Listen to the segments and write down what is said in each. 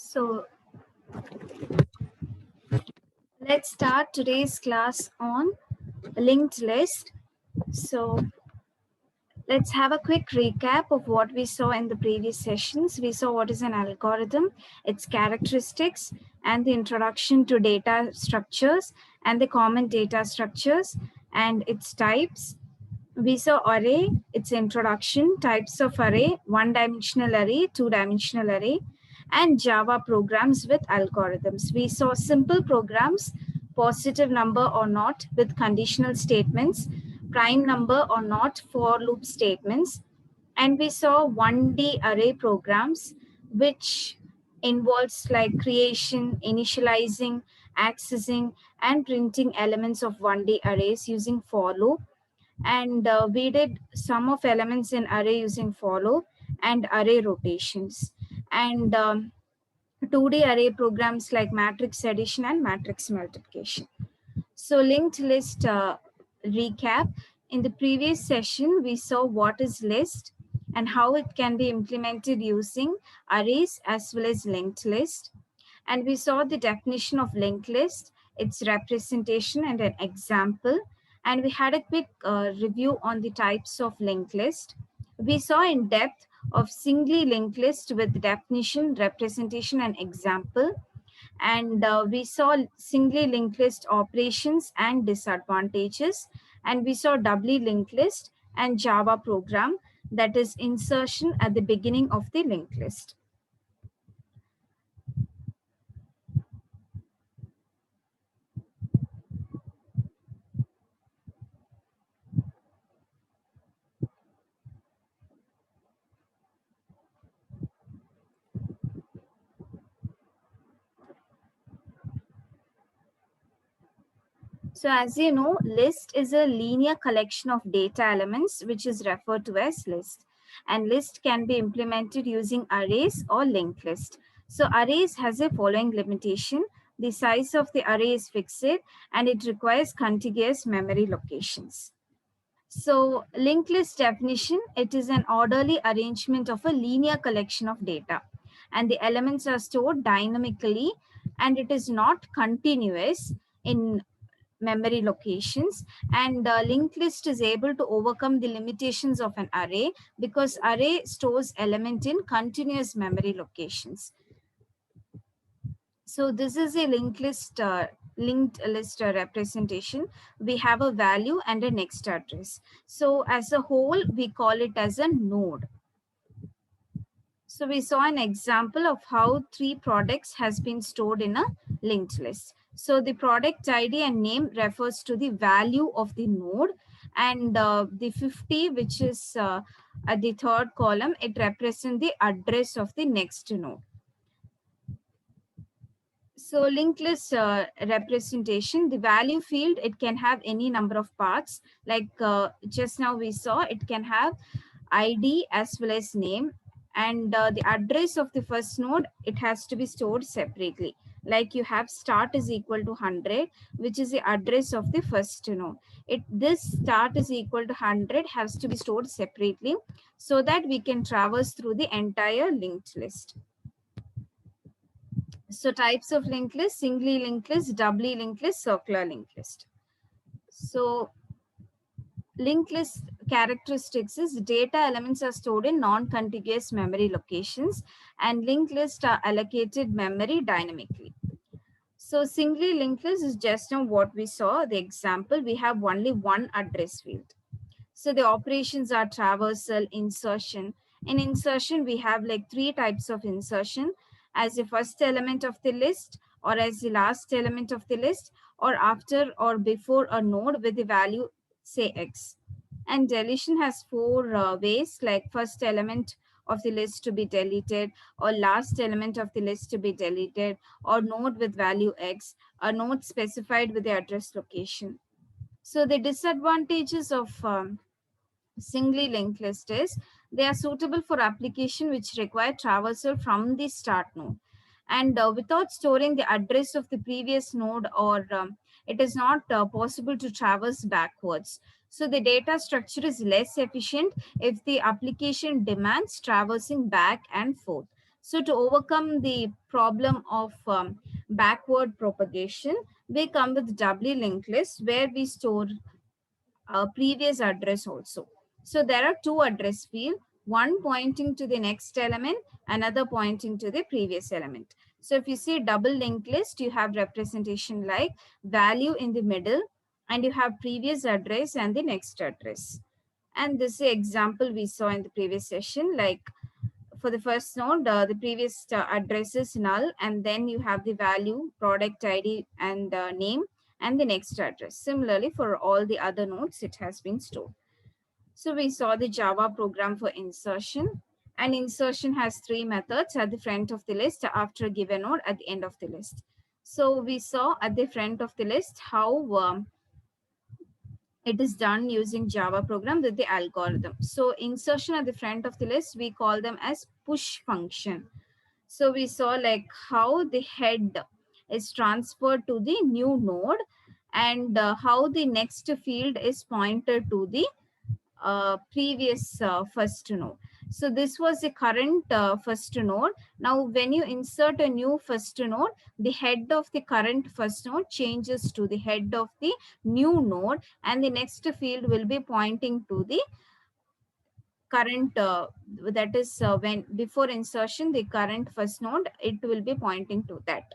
So let's start today's class on linked list. So let's have a quick recap of what we saw in the previous sessions. We saw what is an algorithm, its characteristics, and the introduction to data structures and the common data structures and its types. We saw array, its introduction, types of array, one-dimensional array, two-dimensional array, and Java programs with algorithms. We saw simple programs, positive number or not with conditional statements, prime number or not for loop statements. And we saw 1D array programs, which involves like creation, initializing, accessing, and printing elements of 1D arrays using for loop. And we did sum of elements in array using for loop and array rotations. And 2D array programs like matrix addition and matrix multiplication. So linked list recap. In the previous session, we saw what is list and how it can be implemented using arrays as well as linked list. And we saw the definition of linked list, its representation and an example. And we had a quick review on the types of linked list. We saw in depth of singly linked list with definition, representation, and example. And we saw singly linked list operations and disadvantages. And we saw doubly linked list and Java program, that is insertion at the beginning of the linked list. So as you know, list is a linear collection of data elements, which is referred to as list. And list can be implemented using arrays or linked list. So arrays has a following limitation. The size of the array is fixed and it requires contiguous memory locations. So linked list definition, it is an orderly arrangement of a linear collection of data. And the elements are stored dynamically and it is not continuous in memory locations. And linked list is able to overcome the limitations of an array because array stores element in continuous memory locations. So this is a linked list representation. We have a value and a next address. So as a whole, we call it as a node. So we saw an example of how 3 products has been stored in a linked list. So the product ID and name refers to the value of the node, and the 50, which is at the third column, it represents the address of the next node. So linked list representation, the value field, it can have any number of parts. Like just now we saw, it can have ID as well as name. And the address of the first node, it has to be stored separately. Like you have start is equal to 100, which is the address of the first node. This start is equal to 100 has to be stored separately so that we can traverse through the entire linked list. So types of linked list: singly linked list, doubly linked list, circular linked list. So linked list characteristics is data elements are stored in non-contiguous memory locations and linked lists are allocated memory dynamically. So singly linked list is just now what we saw, the example, we have only one address field. So the operations are traversal, insertion. In insertion, we have like 3 types of insertion: as the first element of the list, or as the last element of the list, or after or before a node with the value say X. And deletion has 4 ways, like first element of the list to be deleted, or last element of the list to be deleted, or node with value X, a node specified with the address location. So the disadvantages of singly linked list is they are suitable for application which require traversal from the start node, and without storing the address of the previous node, or it is not possible to traverse backwards. So the data structure is less efficient if the application demands traversing back and forth. So to overcome the problem of backward propagation, we come with doubly linked list where we store previous address also. So there are two address field, one pointing to the next element, another pointing to the previous element. So if you see double linked list, you have representation like value in the middle, and you have previous address and the next address. And this is the example we saw in the previous session. Like for the first node, the previous address is null, and then you have the value, product ID, and name, and the next address. Similarly, for all the other nodes, it has been stored. So we saw the Java program for insertion, and insertion has three methods: at the front of the list, after a given node, at the end of the list. So we saw at the front of the list how it is done using Java program with the algorithm. So insertion at the front of the list, we call them as push function. So we saw like how the head is transferred to the new node, and how the next field is pointed to the previous first node. So this was the current first node. Now when you insert a new first node, the head of the current first node changes to the head of the new node, and the next field will be pointing to the current that is when before insertion the current first node, it will be pointing to that.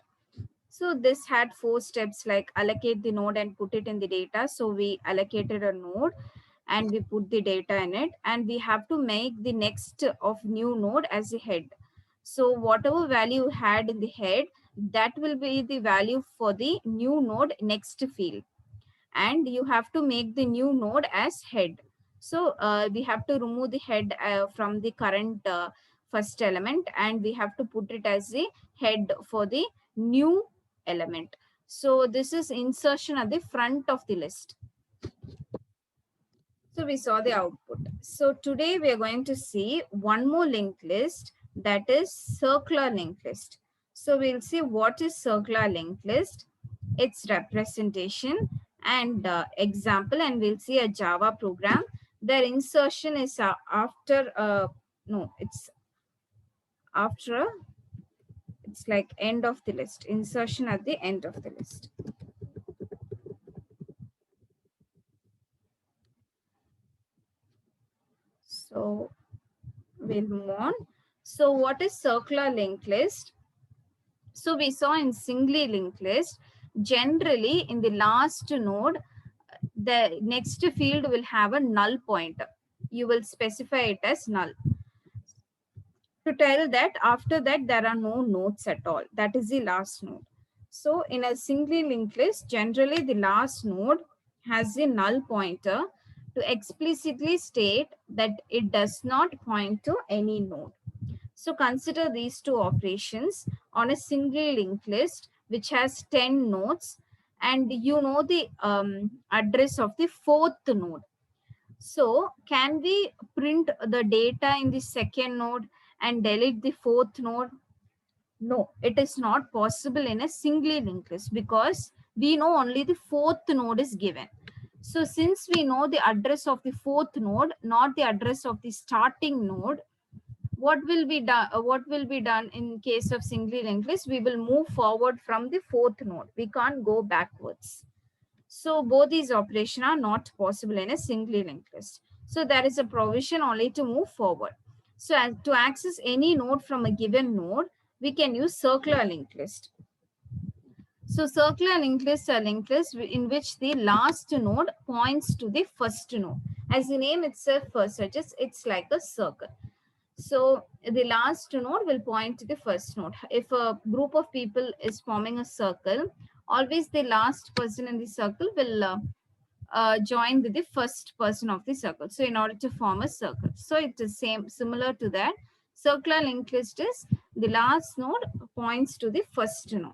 So this had four steps like allocate the node and put it in the data. So we allocated a node and we put the data in it, and we have to make the next of new node as a head. So whatever value you had in the head, that will be the value for the new node next field, and you have to make the new node as head. So we have to remove the head from the current first element, and we have to put it as the head for the new element. So this is insertion at the front of the list. So we saw the output. So today we are going to see one more linked list, that is circular linked list. So we'll see what is circular linked list, its representation and example, and we'll see a Java program. Their insertion is after no, it's after it's like end of the list, insertion at the end of the list. So we'll move on. So what is circular linked list? So we saw in singly linked list, generally in the last node, the next field will have a null pointer. You will specify it as null to tell that after that there are no nodes at all. That is the last node. So in a singly linked list, generally the last node has a null pointer to explicitly state that it does not point to any node. So consider these two operations on a single linked list which has 10 nodes, and you know the address of the fourth node. So can we print the data in the second node and delete the fourth node? No, it is not possible in a singly linked list because we know only the fourth node is given. So since we know the address of the fourth node, not the address of the starting node, what will be done in case of singly linked list? We will move forward from the fourth node. We can't go backwards. So both these operations are not possible in a singly linked list. So there is a provision only to move forward. So to access any node from a given node, we can use circular linked list. So circular linked list are linked lists in which the last node points to the first node. As the name itself suggests, it's like a circle. So the last node will point to the first node. If a group of people is forming a circle, always the last person in the circle will join with the first person of the circle. So in order to form a circle. So it is similar to that. Circular linked list is the last node points to the first node.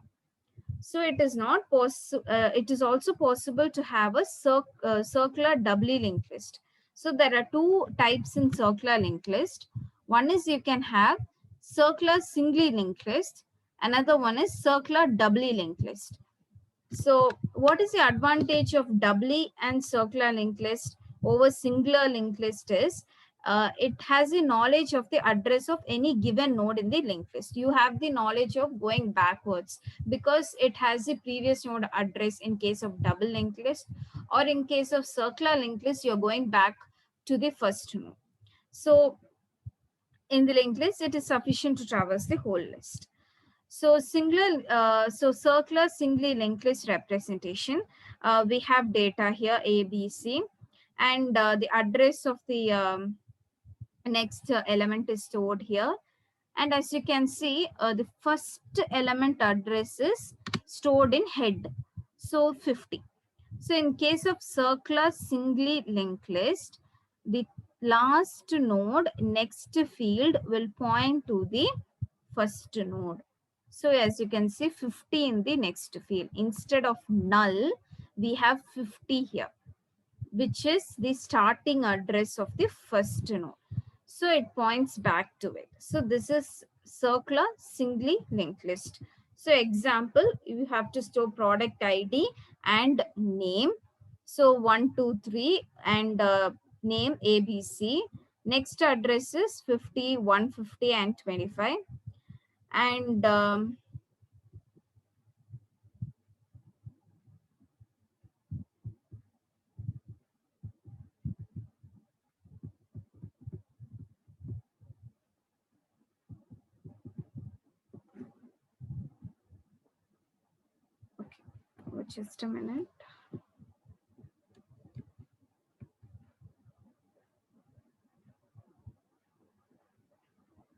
So it is not possible. It is also possible to have a circular doubly linked list. So there are two types in circular linked list. One is you can have circular singly linked list. Another one is circular doubly linked list. So what is the advantage of doubly and circular linked list over singular linked list is it has the knowledge of the address of any given node in the linked list. You have the knowledge of going backwards because it has the previous node address in case of double linked list, or in case of circular linked list, you're going back to the first node. So in the linked list, it is sufficient to traverse the whole list. So circular singly linked list representation, we have data here A, B, C, and the address of the next element is stored here. And as you can see, the first element address is stored in head, so 50. So in case of circular singly linked list, the last node next field will point to the first node. So as you can see, 50 in the next field. Instead of null, we have 50 here, which is the starting address of the first node. So it points back to it. So this is circular singly linked list. So example, you have to store product ID and name. So 1, 2, 3 and name ABC. Next address is 50, 150 and 25. And okay, just a minute.